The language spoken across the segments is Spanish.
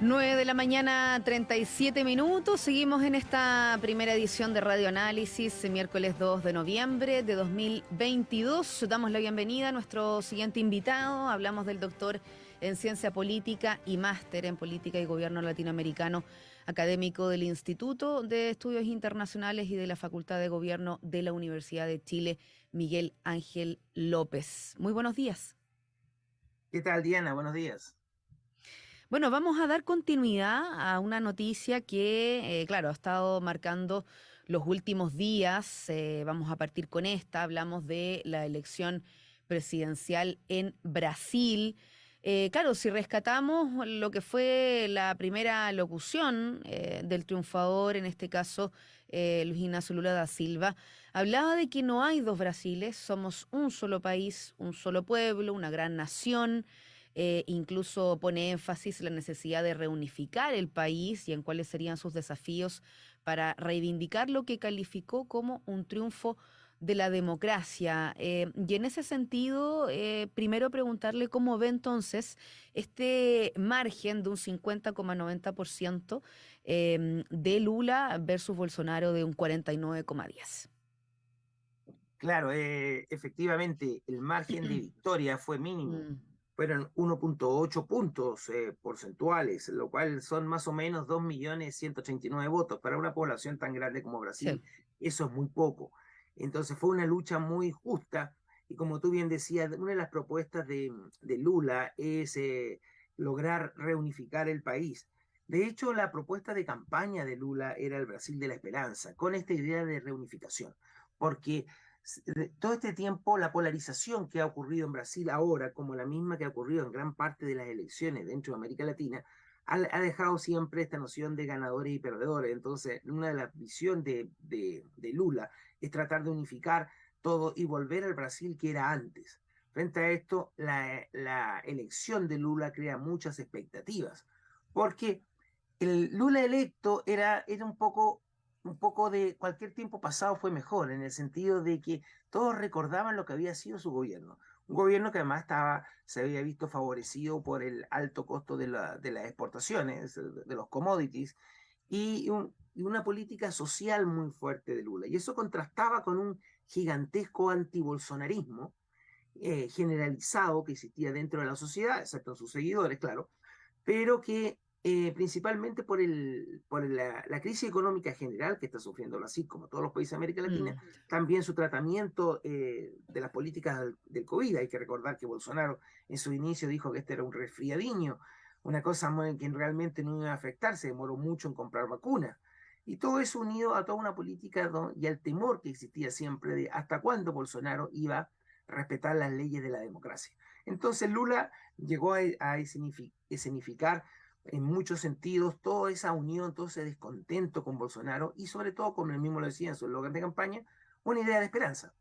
9 de la mañana, 37 minutos. Seguimos en esta primera edición de Radio Análisis, miércoles 2 de noviembre de 2022. Damos la bienvenida a nuestro siguiente invitado. Hablamos del doctor en Ciencia Política y máster en Política y Gobierno Latinoamericano, académico del Instituto de Estudios Internacionales y de la Facultad de Gobierno de la Universidad de Chile, Miguel Ángel López. Muy buenos días. ¿Qué tal, Diana? Buenos días. Bueno, vamos a dar continuidad a una noticia que, claro, ha estado marcando los últimos días. Vamos a partir con esta. Hablamos de la elección presidencial en Brasil. Claro, si rescatamos lo que fue la primera locución del triunfador, en este caso Luis Ignacio Lula da Silva, hablaba de que no hay dos Brasiles, somos un solo país, un solo pueblo, una gran nación. Incluso pone énfasis en la necesidad de reunificar el país y en cuáles serían sus desafíos para reivindicar lo que calificó como un triunfo de la democracia. Y en ese sentido, primero preguntarle cómo ve entonces este margen de un 50,90% de Lula versus Bolsonaro de un 49,10%. Claro, efectivamente, el margen de victoria fue mínimo. Mm, Fueron 1,8 puntos porcentuales, lo cual son más o menos 2.189.000 votos. Para una población tan grande como sí. Brasil, eso es muy poco. Entonces fue una lucha muy justa y como tú bien decías, una de las propuestas de Lula es lograr reunificar el país. De hecho, la propuesta de campaña de Lula era el Brasil de la esperanza, con esta idea de reunificación, porque todo este tiempo la polarización que ha ocurrido en Brasil ahora, como la misma que ha ocurrido en gran parte de las elecciones dentro de América Latina, ha dejado siempre esta noción de ganadores y perdedores. Entonces, una de las visiones de Lula es tratar de unificar todo y volver al Brasil que era antes. Frente a esto, la elección de Lula crea muchas expectativas, porque el Lula electo era un poco de cualquier tiempo pasado fue mejor, en el sentido de que todos recordaban lo que había sido su gobierno. Un gobierno que además se había visto favorecido por el alto costo de las exportaciones, de los commodities, y una política social muy fuerte de Lula. Y eso contrastaba con un gigantesco antibolsonarismo generalizado que existía dentro de la sociedad, excepto en sus seguidores, claro, pero que principalmente por la crisis económica general que está sufriendo Brasil, como todos los países de América Latina, Mm, también su tratamiento de las políticas del COVID. Hay que recordar que Bolsonaro en su inicio dijo que este era un resfriadiño, una cosa que realmente no iba a afectar, se demoró mucho en comprar vacunas. Y todo eso unido a toda una política y al temor que existía siempre de hasta cuándo Bolsonaro iba a respetar las leyes de la democracia. Entonces Lula llegó a escenificar en muchos sentidos toda esa unión, todo ese descontento con Bolsonaro y sobre todo, como él mismo lo decía en su eslogan de campaña, una idea de esperanza.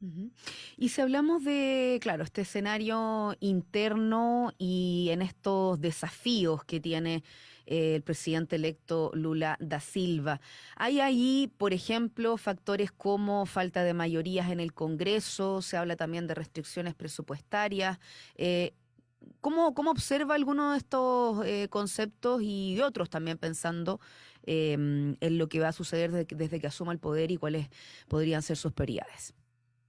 ujú. Y si hablamos de, claro, este escenario interno y en estos desafíos que tiene el presidente electo Lula da Silva, hay ahí, por ejemplo, factores como falta de mayorías en el Congreso, se habla también de restricciones presupuestarias. eh, ¿Cómo observa alguno de estos conceptos y otros también pensando en lo que va a suceder desde que asuma el poder y cuáles podrían ser sus prioridades?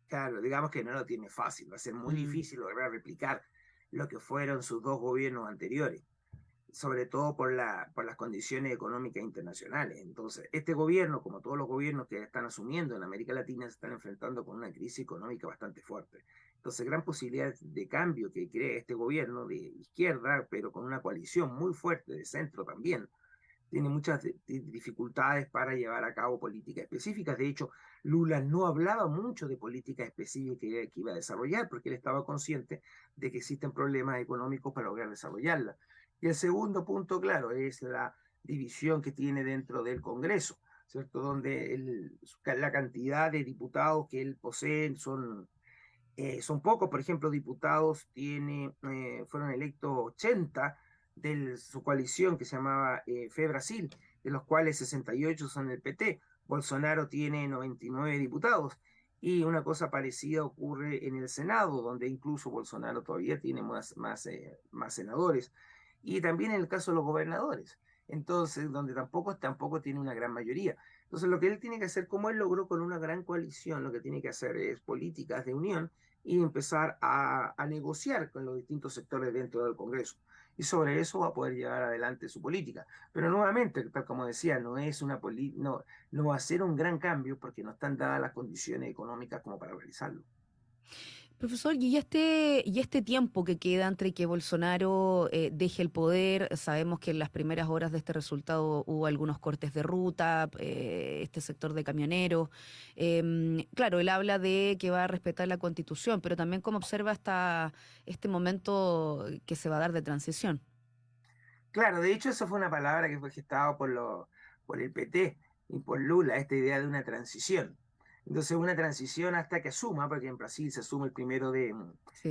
Claro, digamos que no lo tiene fácil, va a ser muy Mm, difícil lograr replicar lo que fueron sus dos gobiernos anteriores, sobre todo por las condiciones económicas internacionales. Entonces, este gobierno, como todos los gobiernos que están asumiendo en América Latina, se están enfrentando con una crisis económica bastante fuerte. Entonces, gran posibilidad de cambio que cree este gobierno de izquierda, pero con una coalición muy fuerte de centro también, tiene muchas dificultades para llevar a cabo políticas específicas. De hecho, Lula no hablaba mucho de políticas específicas que iba a desarrollar, porque él estaba consciente de que existen problemas económicos para lograr desarrollarla. Y el segundo punto, claro, es la división que tiene dentro del Congreso, ¿cierto? Donde la cantidad de diputados que él posee son pocos. Por ejemplo, diputados fueron electos 80 de su coalición que se llamaba Fe Brasil, de los cuales 68 son del PT. Bolsonaro tiene 99 diputados. Y una cosa parecida ocurre en el Senado, donde incluso Bolsonaro todavía tiene más senadores. y también en el caso de los gobernadores. Entonces, donde tampoco tiene una gran mayoría. Entonces, lo que él tiene que hacer, como él logró con una gran coalición, lo que tiene que hacer es políticas de unión y empezar a negociar con los distintos sectores dentro del Congreso. Y sobre eso va a poder llevar adelante su política. Pero nuevamente, tal como decía, no va a ser un gran cambio porque no están dadas las condiciones económicas como para realizarlo. Profesor, y este tiempo que queda entre que Bolsonaro deje el poder, sabemos que en las primeras horas de este resultado hubo algunos cortes de ruta, este sector de camioneros. Claro, él habla de que va a respetar la Constitución, pero también cómo observa hasta este momento que se va a dar de transición. Claro, de hecho, eso fue una palabra que fue gestada por el PT y por Lula, esta idea de una transición. Entonces, una transición hasta que asuma, porque en Brasil se asume Sí, el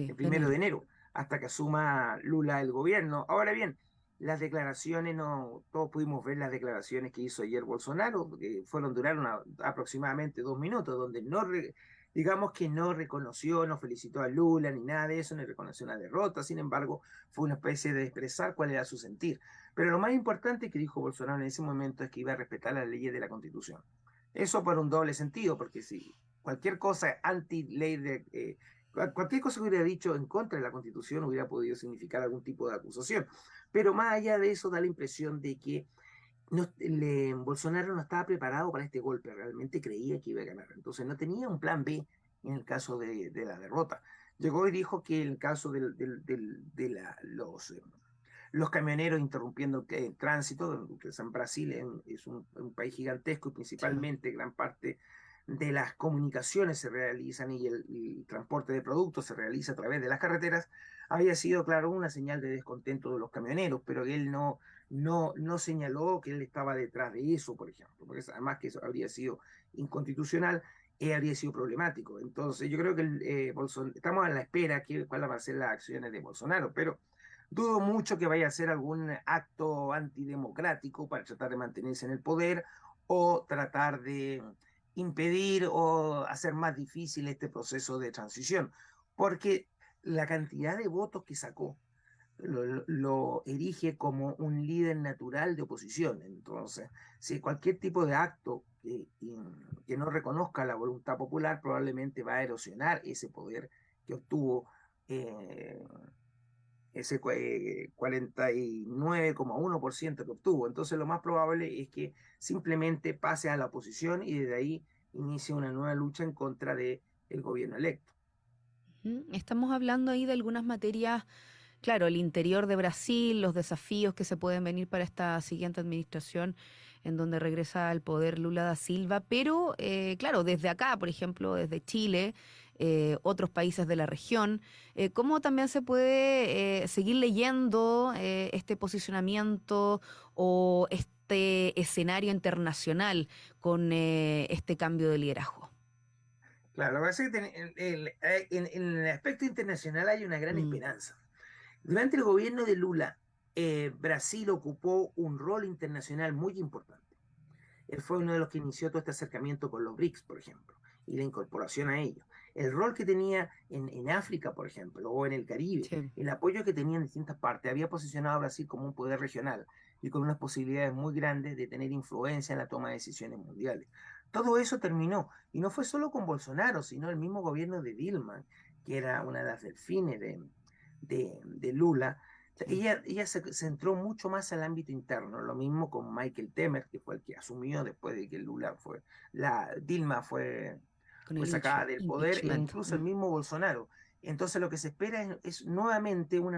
de primero de enero. enero, hasta que asuma Lula el gobierno. Ahora bien, las declaraciones, no, todos pudimos ver las declaraciones que hizo ayer Bolsonaro, que duraron aproximadamente 2 minutos, donde digamos que no reconoció, no felicitó a Lula ni nada de eso, ni reconoció una derrota. Sin embargo, fue una especie de expresar cuál era su sentir. Pero lo más importante que dijo Bolsonaro en ese momento es que iba a respetar las leyes de la Constitución. Eso por un doble sentido, porque si cualquier cosa anti-ley cualquier cosa que hubiera dicho en contra de la Constitución hubiera podido significar algún tipo de acusación. Pero más allá de eso, da la impresión de que Bolsonaro no estaba preparado para este golpe, realmente creía que iba a ganar. Entonces no tenía un plan B en el caso de la derrota. Llegó y dijo que en el caso los camioneros interrumpiendo el tránsito, que San Brasil es un país gigantesco y Sí. principalmente gran parte de las comunicaciones se realizan y el transporte de productos se realiza a través de las carreteras, había sido, claro, una señal de descontento de los camioneros, pero él no señaló que él estaba detrás de eso, por ejemplo, porque además que eso habría sido inconstitucional, habría sido problemático. Entonces, yo creo que estamos a la espera de cuáles van a ser las acciones de Bolsonaro, pero dudo mucho que vaya a ser algún acto antidemocrático para tratar de mantenerse en el poder o tratar de impedir o hacer más difícil este proceso de transición, porque la cantidad de votos que sacó lo erige como un líder natural de oposición. Entonces, si cualquier tipo de acto que no reconozca la voluntad popular probablemente va a erosionar ese poder que obtuvo eh, ese 49,1% que obtuvo. Entonces lo más probable es que simplemente pase a la oposición y desde ahí inicie una nueva lucha en contra del gobierno electo. Estamos hablando ahí de algunas materias. Claro, el interior de Brasil, los desafíos que se pueden venir para esta siguiente administración en donde regresa al poder Lula da Silva, pero claro, desde acá, por ejemplo, desde Chile, otros países de la región, ¿cómo también se puede seguir leyendo este posicionamiento o este escenario internacional con este cambio de liderazgo? Claro, lo que pasa es que en el aspecto internacional hay una gran Mm, esperanza. Durante el gobierno de Lula, Brasil ocupó un rol internacional muy importante. Él fue uno de los que inició todo este acercamiento con los BRICS, por ejemplo, y la incorporación a ellos. El rol que tenía en África, por ejemplo, o en el Caribe, sí. el apoyo que tenía en distintas partes, había posicionado a Brasil como un poder regional y con unas posibilidades muy grandes de tener influencia en la toma de decisiones mundiales. Todo eso terminó, y no fue solo con Bolsonaro, sino el mismo gobierno de Dilma, que era una de las delfines de Lula. Sí. Ella se centró mucho más al ámbito interno, lo mismo con Michael Temer, que fue el que asumió después de que Dilma Con fue el sacada del poder, e impeachment. incluso el mismo Bolsonaro. Entonces lo que se espera es nuevamente un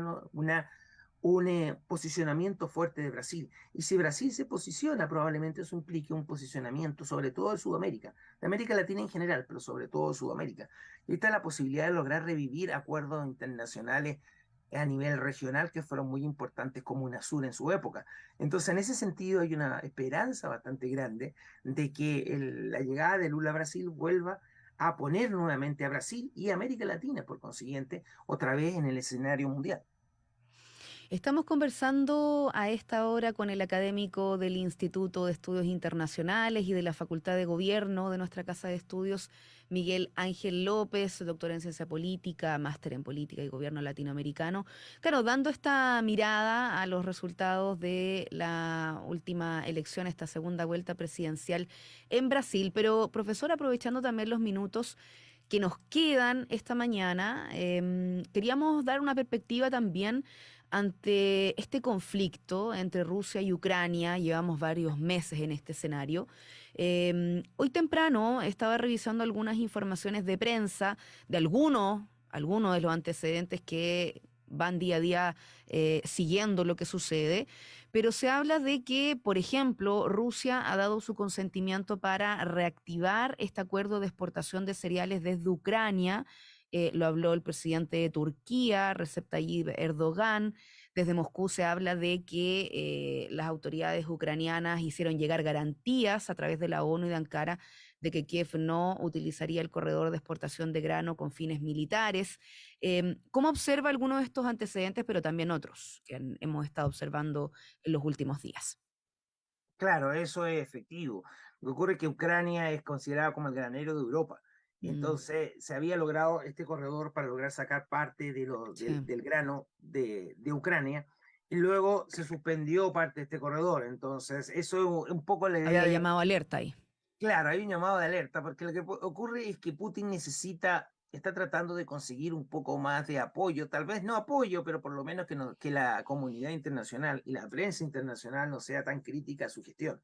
posicionamiento fuerte de Brasil. Y si Brasil se posiciona, probablemente eso implique un posicionamiento, sobre todo de Sudamérica, de América Latina en general, pero sobre todo de Sudamérica. Y está la posibilidad de lograr revivir acuerdos internacionales a nivel regional que fueron muy importantes como UNASUR en su época. Entonces, en ese sentido, hay una esperanza bastante grande de que la llegada de Lula a Brasil vuelva a poner nuevamente a Brasil y a América Latina, por consiguiente, otra vez en el escenario mundial. Estamos conversando a esta hora con el académico del Instituto de Estudios Internacionales y de la Facultad de Gobierno de nuestra Casa de Estudios, Miguel Ángel López, doctor en Ciencia Política, máster en Política y Gobierno Latinoamericano. Claro, dando esta mirada a los resultados de la última elección, esta segunda vuelta presidencial en Brasil. Pero, profesor, aprovechando también los minutos que nos quedan esta mañana, queríamos dar una perspectiva también ante este conflicto entre Rusia y Ucrania. Llevamos varios meses en este escenario. Hoy temprano estaba revisando algunas informaciones de prensa de algunos de los antecedentes que van día a día siguiendo lo que sucede, pero se habla de que, por ejemplo, Rusia ha dado su consentimiento para reactivar este acuerdo de exportación de cereales desde Ucrania. Lo habló el presidente de Turquía, Recep Tayyip Erdogan. Desde Moscú se habla de que las autoridades ucranianas hicieron llegar garantías a través de la ONU y de Ankara de que Kiev no utilizaría el corredor de exportación de grano con fines militares. ¿Cómo observa algunos de estos antecedentes, pero también otros que hemos estado observando en los últimos días? Claro, eso es efectivo. Lo que ocurre es que Ucrania es considerada como el granero de Europa. Mm, Entonces, se había logrado este corredor para lograr sacar parte sí. del grano de Ucrania y luego se suspendió parte de este corredor. Entonces, eso es un poco la idea Había de. llamado alerta ahí. Claro, hay un llamado de alerta, porque lo que ocurre es que Putin está tratando de conseguir un poco más de apoyo, tal vez no apoyo, pero por lo menos que, que la comunidad internacional y la prensa internacional no sea tan crítica a su gestión.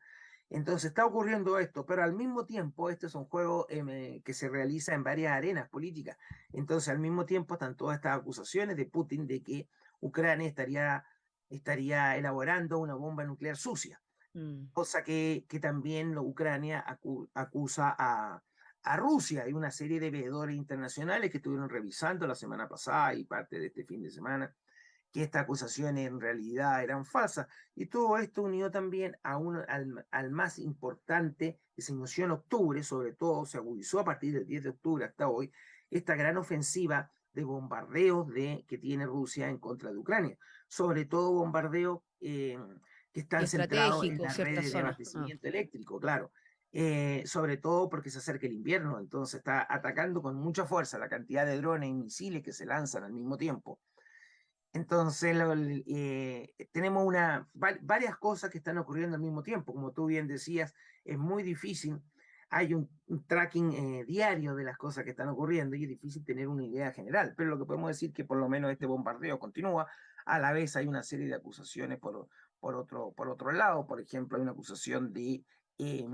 Entonces está ocurriendo esto, pero al mismo tiempo este es un juego que se realiza en varias arenas políticas. Entonces al mismo tiempo están todas estas acusaciones de Putin de que Ucrania estaría elaborando una bomba nuclear sucia, Mm. cosa que también Ucrania acusa a Rusia. Hay una serie de veedores internacionales que estuvieron revisando la semana pasada y parte de este fin de semana que estas acusaciones en realidad eran falsas. Y todo esto unió también al más importante que se inició en octubre, sobre todo se agudizó a partir del 10 de octubre hasta hoy, esta gran ofensiva de bombardeos que tiene Rusia en contra de Ucrania. Sobre todo bombardeos que están centrados en Estratégico, las cierta redes de zona. Ah. abastecimiento eléctrico, claro. Sobre todo porque se acerca el invierno, entonces está atacando con mucha fuerza la cantidad de drones y misiles que se lanzan al mismo tiempo. Entonces, tenemos varias cosas que están ocurriendo al mismo tiempo. Como tú bien decías, es muy difícil. Hay un tracking diario de las cosas que están ocurriendo y es difícil tener una idea general. Pero lo que podemos decir es que por lo menos este bombardeo continúa. A la vez hay una serie de acusaciones por otro lado. Por ejemplo, hay una acusación eh,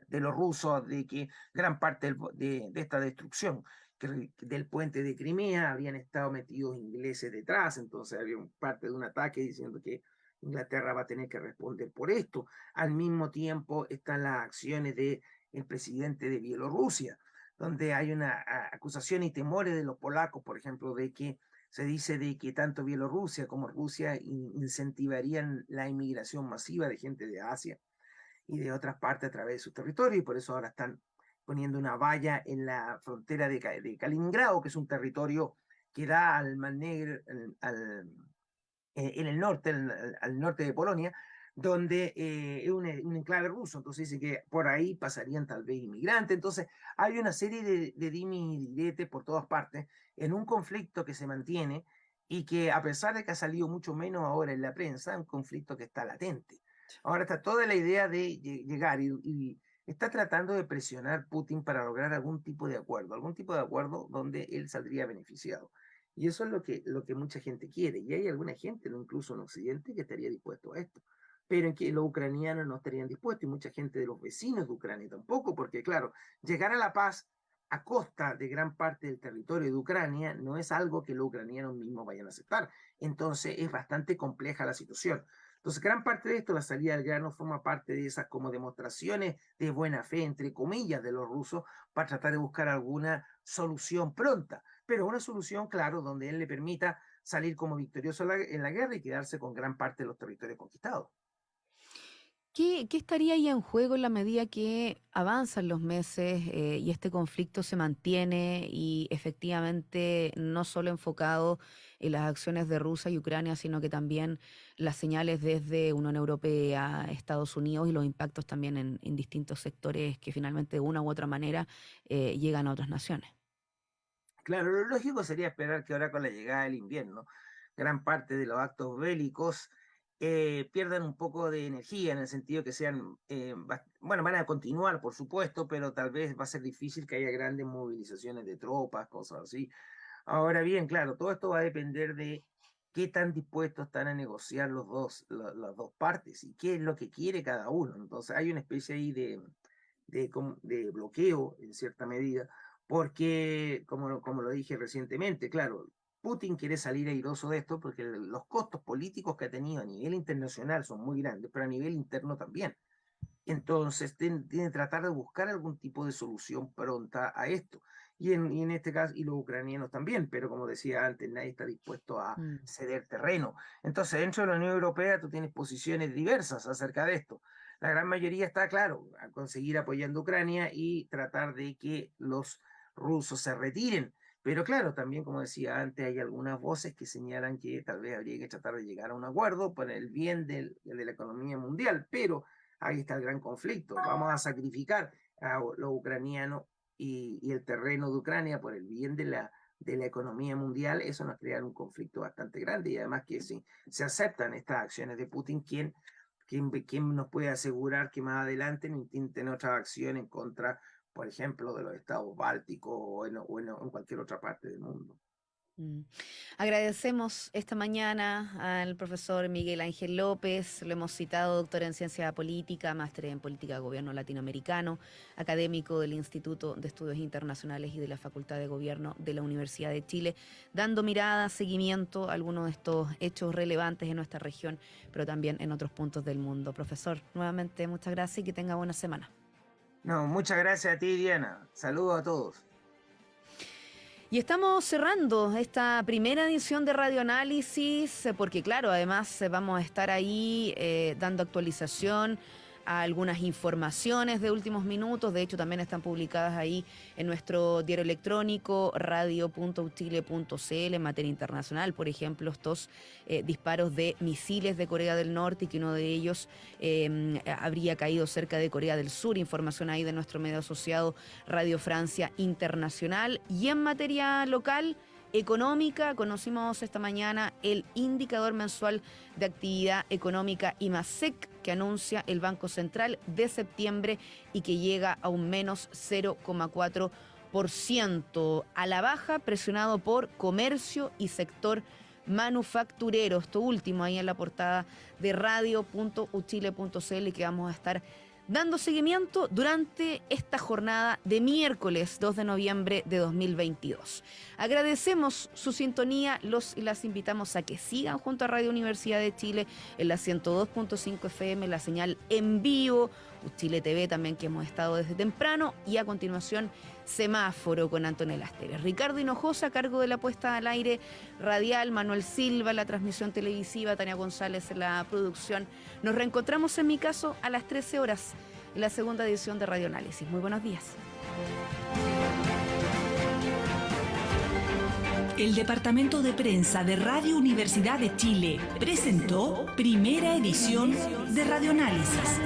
de los rusos de que gran parte de esta destrucción del puente de Crimea habían estado metidos ingleses detrás, entonces había parte de un ataque diciendo que Inglaterra va a tener que responder por esto. Al mismo tiempo están las acciones del presidente de Bielorrusia, donde hay una acusación y temores de los polacos, por ejemplo, de que se dice de que tanto Bielorrusia como Rusia incentivarían la inmigración masiva de gente de Asia y de otras partes a través de su territorio, y por eso ahora están poniendo una valla en la frontera de Kaliningrado, que es un territorio que da al Mar Negro, en el norte, al norte de Polonia, donde es un enclave ruso, entonces dice que por ahí pasarían tal vez inmigrantes, entonces hay una serie de dimes y diretes por todas partes en un conflicto que se mantiene y que a pesar de que ha salido mucho menos ahora en la prensa, un conflicto que está latente. Ahora está toda la idea de llegar y está tratando de presionar Putin para lograr algún tipo de acuerdo donde él saldría beneficiado. Y eso es lo que mucha gente quiere. Y hay alguna gente, incluso en Occidente, que estaría dispuesto a esto. Pero en que los ucranianos no estarían dispuestos y mucha gente de los vecinos de Ucrania tampoco, porque claro, llegar a la paz a costa de gran parte del territorio de Ucrania no es algo que los ucranianos mismos vayan a aceptar. Entonces es bastante compleja la situación. Entonces, gran parte de esto, la salida del grano, forma parte de esas como demostraciones de buena fe, entre comillas, de los rusos para tratar de buscar alguna solución pronta, pero una solución, claro, donde él le permita salir como victorioso en la guerra y quedarse con gran parte de los territorios conquistados. ¿qué estaría ahí en juego en la medida que avanzan los meses y este conflicto se mantiene y efectivamente no solo enfocado en las acciones de Rusia y Ucrania, sino que también las señales desde Unión Europea, Estados Unidos y los impactos también en distintos sectores que finalmente de una u otra manera llegan a otras naciones? Claro, lo lógico sería esperar que ahora con la llegada del invierno, gran parte de los actos bélicos pierdan un poco de energía en el sentido que sean, bueno, van a continuar, por supuesto, pero tal vez va a ser difícil que haya grandes movilizaciones de tropas, cosas así. Ahora bien, claro, todo esto va a depender de qué tan dispuestos están a negociar las dos partes y qué es lo que quiere cada uno. Entonces hay una especie ahí de bloqueo en cierta medida, porque, como lo dije recientemente, claro, Putin quiere salir airoso de esto porque los costos políticos que ha tenido a nivel internacional son muy grandes, pero a nivel interno también. Entonces, tiene que tratar de buscar algún tipo de solución pronta a esto. Y en este caso, y los ucranianos también, pero como decía antes, nadie está dispuesto a Mm. ceder terreno. Entonces, dentro de la Unión Europea, tú tienes posiciones diversas acerca de esto. La gran mayoría está, claro, a conseguir apoyando a Ucrania y tratar de que los rusos se retiren. Pero claro, también, como decía antes, hay algunas voces que señalan que tal vez habría que tratar de llegar a un acuerdo para el bien de la economía mundial, pero ahí está el gran conflicto. Vamos a sacrificar a los ucranianos y el terreno de Ucrania por el bien de la economía mundial. Eso nos crea un conflicto bastante grande y además que si se aceptan estas acciones de Putin, ¿quién nos puede asegurar que más adelante no intenten otra acción en contra, por ejemplo, de los estados bálticos o en cualquier otra parte del mundo? Mm. Agradecemos esta mañana al profesor Miguel Ángel López, lo hemos citado, doctor en ciencia política, máster en política de gobierno latinoamericano, académico del Instituto de Estudios Internacionales y de la Facultad de Gobierno de la Universidad de Chile, dando mirada, seguimiento a algunos de estos hechos relevantes en nuestra región, pero también en otros puntos del mundo. Profesor, nuevamente muchas gracias y que tenga buena semana. No, muchas gracias a ti, Diana. Saludos a todos. Y estamos cerrando esta primera edición de Radioanálisis, porque claro, además vamos a estar ahí dando actualización a algunas informaciones de últimos minutos. De hecho, también están publicadas ahí en nuestro diario electrónico radio.uchile.cl en materia internacional. Por ejemplo, estos disparos de misiles de Corea del Norte y que uno de ellos habría caído cerca de Corea del Sur. Información ahí de nuestro medio asociado Radio Francia Internacional. Y en materia local, económica, conocimos esta mañana el indicador mensual de actividad económica IMASEC que anuncia el Banco Central de septiembre y que llega a un menos 0,4% a la baja, presionado por comercio y sector manufacturero. Esto último ahí en la portada de radio.uchile.cl que vamos a estar dando seguimiento durante esta jornada de miércoles 2 de noviembre de 2022. Agradecemos su sintonía, los y las invitamos a que sigan junto a Radio Universidad de Chile en la 102.5 FM, la señal en vivo, Chile TV también que hemos estado desde temprano y a continuación Semáforo con Antonella Asteres. Ricardo Hinojosa a cargo de la puesta al aire radial, Manuel Silva la transmisión televisiva, Tania González en la producción. Nos reencontramos en mi caso a las 13 horas en la segunda edición de Radioanálisis. Muy buenos días. El Departamento de Prensa de Radio Universidad de Chile presentó primera edición de Radioanálisis.